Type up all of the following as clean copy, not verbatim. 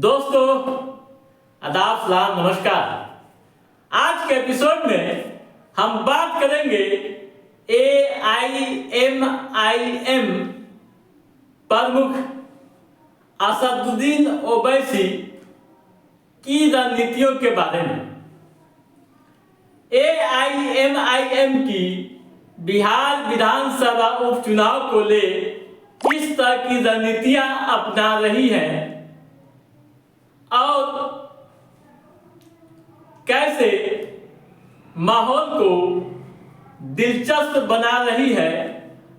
दोस्तों आदाब सलाम नमस्कार। आज के एपिसोड में हम बात करेंगे AIMIM प्रमुख असदुद्दीन ओवैसी की रणनीतियों के बारे में। AIMIM की बिहार विधानसभा उपचुनाव को ले किस तरह की रणनीतियां अपना रही है और कैसे माहौल को दिलचस्प बना रही है,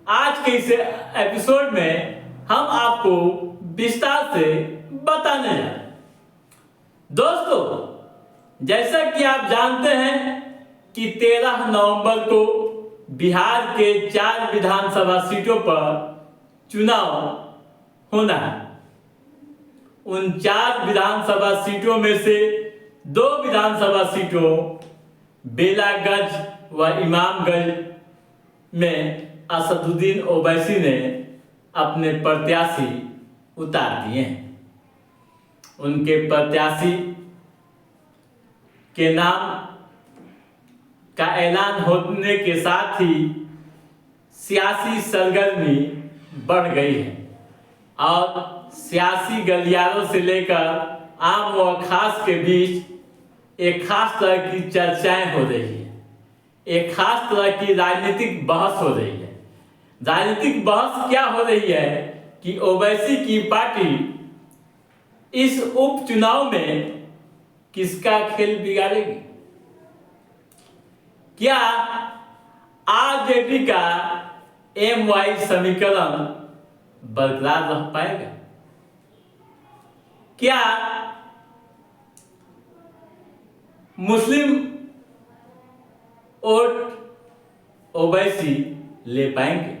आज के इस एपिसोड में हम आपको विस्तार से बताने जा रहे हैं। दोस्तों, जैसा कि आप जानते हैं कि 13 नवंबर को बिहार के 4 विधानसभा सीटों पर चुनाव होना है। उन 4 विधानसभा सीटों में से 2 विधानसभा सीटों बेलागंज व इमामगंज में असदुद्दीन ओवैसी ने अपने प्रत्याशी उतार दिए हैं। उनके प्रत्याशी के नाम का ऐलान होने के साथ ही सियासी सरगर्मी बढ़ गई है और सियासी गलियारों से लेकर आम व खास के बीच एक खास तरह की चर्चाएं हो रही है, एक खास तरह की राजनीतिक बहस हो रही है। राजनीतिक बहस क्या हो रही है कि ओवैसी की पार्टी इस उपचुनाव में किसका खेल बिगाड़ेगी। क्या आरजेडी का MY समीकरण बरकरार रह पाएगा? क्या मुस्लिम वोट ओवैसी ले पाएंगे?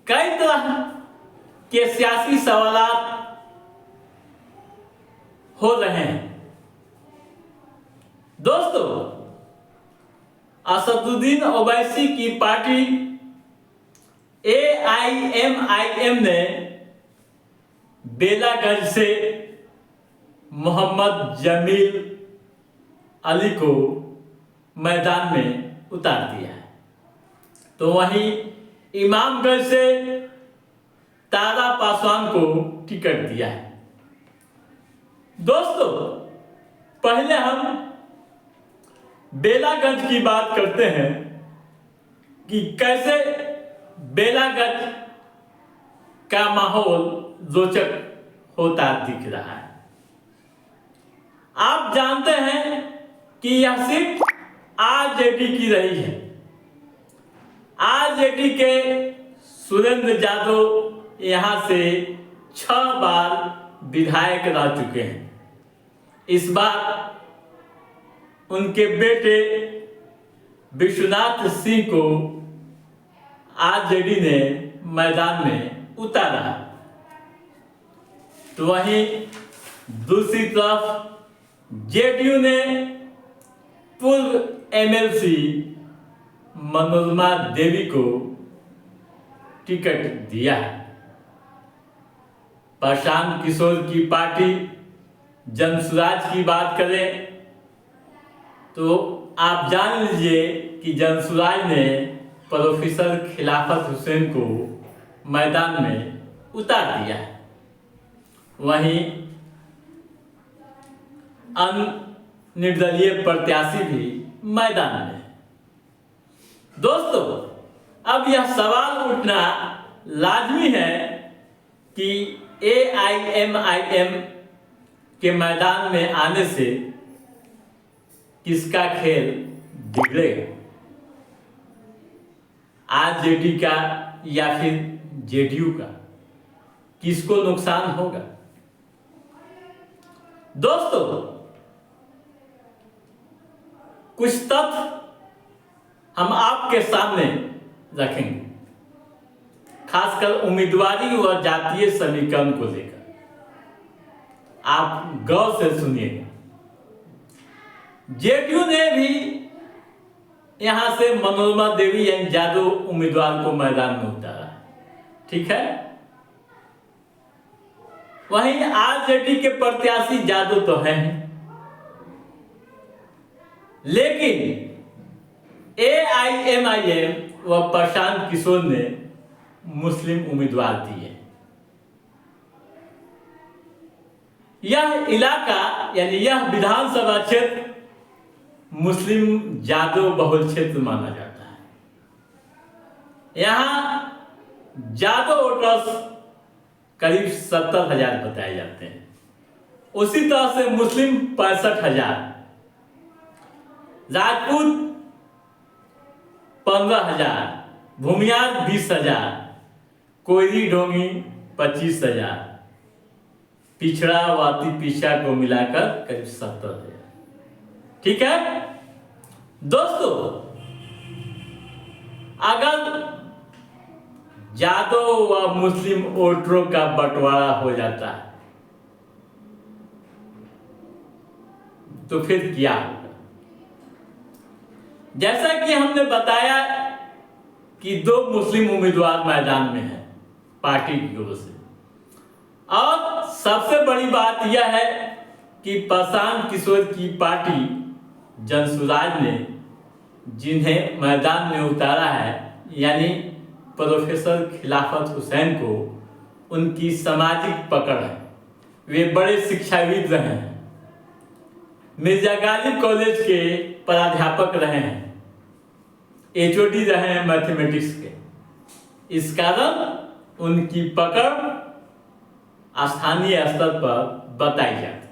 कई तरह के सियासी सवालात हो रहे हैं। दोस्तों, असदुद्दीन ओवैसी की पार्टी AIMIM ने बेलागंज से मोहम्मद जमील अली को मैदान में उतार दिया है, तो वहीं इमामगंज से तारा पासवान को टिकट दिया है। दोस्तों, पहले हम बेलागंज की बात करते हैं कि कैसे बेलागंज का माहौल रोचक होता दिख रहा है। आप जानते हैं कि यह सीट आरजेडी की रही है। आरजेडी के सुरेंद्र यादव यहां से 6 बार विधायक रह चुके हैं। इस बार उनके बेटे विश्वनाथ सिंह को आरजेडी ने मैदान में उतारा। तो वहीं दूसरी तरफ जेडीयू ने पूर्व MLC मनोरमा देवी को टिकट दिया है। प्रशांत किशोर की पार्टी जनसुराज की बात करें तो आप जान लीजिए कि जनसुराज ने प्रोफेसर खिलाफत हुसैन को मैदान में उतार दिया है। वहीं निर्दलीय प्रत्याशी भी मैदान में। दोस्तों, अब यह सवाल उठना लाजमी है कि AIMIM के मैदान में आने से किसका खेल बिगड़ेगा, आरजेडी का या फिर जेडीयू का? किसको नुकसान होगा? दोस्तों, कुछ तथ्य हम आपके सामने रखेंगे, खासकर उम्मीदवारी व जातीय समीकरण को लेकर। आप गौर से सुनिएगा। जेडीयू ने भी यहां से मनोरमा देवी यानी यादव उम्मीदवार को मैदान में उतारा, ठीक है। वहीं आरजेडी के प्रत्याशी जादू तो हैं, लेकिन एआईएमआईएम व प्रशांत किशोर ने मुस्लिम उम्मीदवार दिए। यह इलाका यानी यह विधानसभा क्षेत्र मुस्लिम जादव बहुल क्षेत्र माना जाता है। यहां जादव वोटर्स करीब 70,000 बताए जाते हैं। उसी तरह से मुस्लिम 65,000, राजपूत 15,000, भूमियार 20,000, कोयरी डोंगी 25,000, पिछड़ा व अति पिछड़ा को मिलाकर करीब 70,000। ठीक है दोस्तों, अगर जादव व मुस्लिम वोटरों का बंटवारा हो जाता है तो फिर क्या होगा? जैसा कि हमने बताया कि 2 मुस्लिम उम्मीदवार मैदान में हैं पार्टी की ओर से, और सबसे बड़ी बात यह है कि प्रशांत किशोर की पार्टी जनसुराज ने जिन्हें मैदान में उतारा है, यानी प्रोफेसर खिलाफत हुसैन को, उनकी सामाजिक पकड़ है। वे बड़े शिक्षाविद रहे हैं, मिर्जा गालिब कॉलेज के प्राध्यापक रहे हैं, एचओडी रहे हैं मैथमेटिक्स के। इस कारण उनकी पकड़ स्थानीय स्तर पर बताई जाती।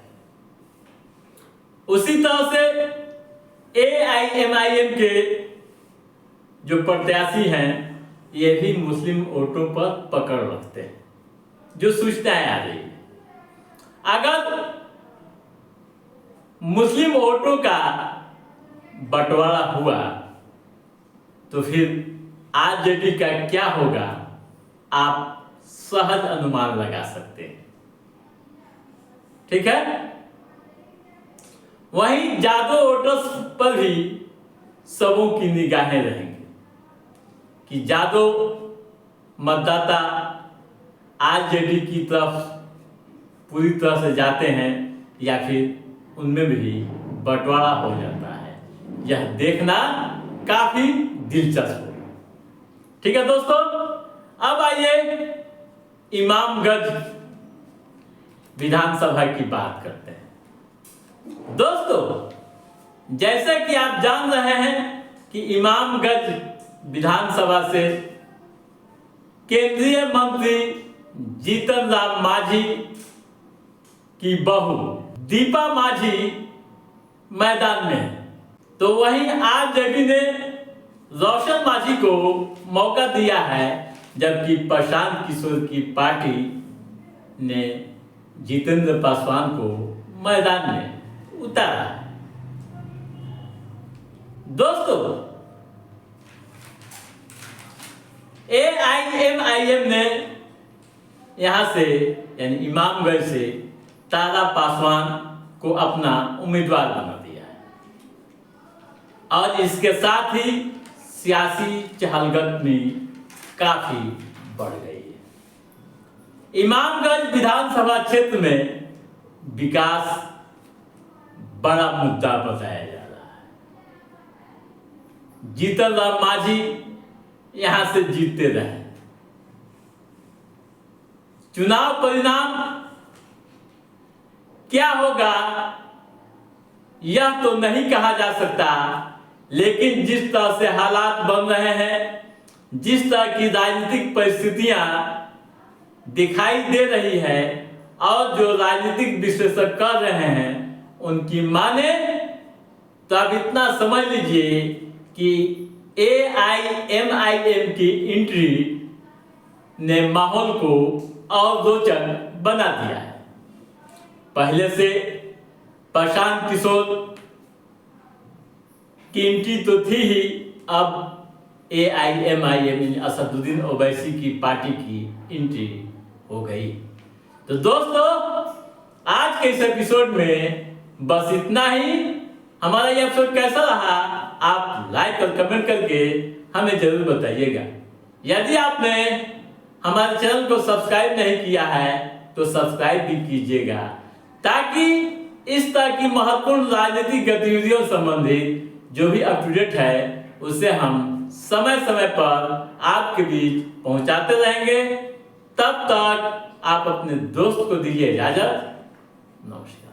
उसी तरह से एआईएमआईएम के जो प्रत्याशी हैं ये भी मुस्लिम वोटों पर पकड़ रखते हैं, जो सूचनाएं आ रही है। अगर मुस्लिम वोटों का बंटवारा हुआ तो फिर आरजेडी का क्या होगा, आप सहज अनुमान लगा सकते हैं। ठीक है, वहीं जादव वोटर्स पर भी सबों की निगाहें रहेंगी कि जादव मतदाता आरजेडी की तरफ पूरी तरह से जाते हैं या फिर उनमें भी बंटवारा हो जाता है। यह देखना काफी दिलचस्प होगा। ठीक है दोस्तों, अब आइए इमामगंज विधानसभा की बात करते हैं। दोस्तों, जैसे कि आप जान रहे हैं कि इमामगंज विधानसभा से केंद्रीय मंत्री जीतन राम मांझी की बहू दीपा मांझी मैदान में है, तो वहीं आरजेडी ने रोशन मांझी को मौका दिया है, जबकि प्रशांत किशोर की पार्टी ने जितेंद्र पासवान को मैदान में उतारा है। दोस्तों, एआईएमआईएम ने यहां से यानी इमामगंज से तारा पासवान को अपना उम्मीदवार बना दिया है, और इसके साथ ही सियासी चहलगर्मी काफी बढ़ गई है। इमामगंज विधानसभा क्षेत्र में विकास बड़ा मुद्दा बताया जा रहा है। जीतन राम मांझी यहां से जीतते रहे। चुनाव परिणाम क्या होगा यह तो नहीं कहा जा सकता, लेकिन जिस तरह से हालात बन रहे हैं, जिस तरह की राजनीतिक परिस्थितियां दिखाई दे रही है और जो राजनीतिक विश्लेषक कर रहे हैं उनकी माने तो आप इतना समझ लीजिए कि एआईएमआईएम की एंट्री ने माहौल को और रोचक बना दिया है। पहले से प्रशांत किशोर की एंट्री तो थी ही, अब एआईएमआईएम असदुद्दीन ओवैसी की पार्टी की एंट्री हो गई। तो दोस्तों, आज के इस एपिसोड में बस इतना ही। हमारा ये एपिसोड कैसा रहा आप लाइक और कमेंट करके हमें जरूर बताइएगा। यदि आपने हमारे चैनल को सब्सक्राइब नहीं किया है तो सब्सक्राइब भी कीजिएगा, ताकि इस तरह की महत्वपूर्ण राजनीतिक गतिविधियों संबंधित जो भी अप टू डेट है उसे हम समय समय पर आपके बीच पहुंचाते रहेंगे। तब तक आप अपने दोस्त को दीजिए इजाजत। नमस्कार।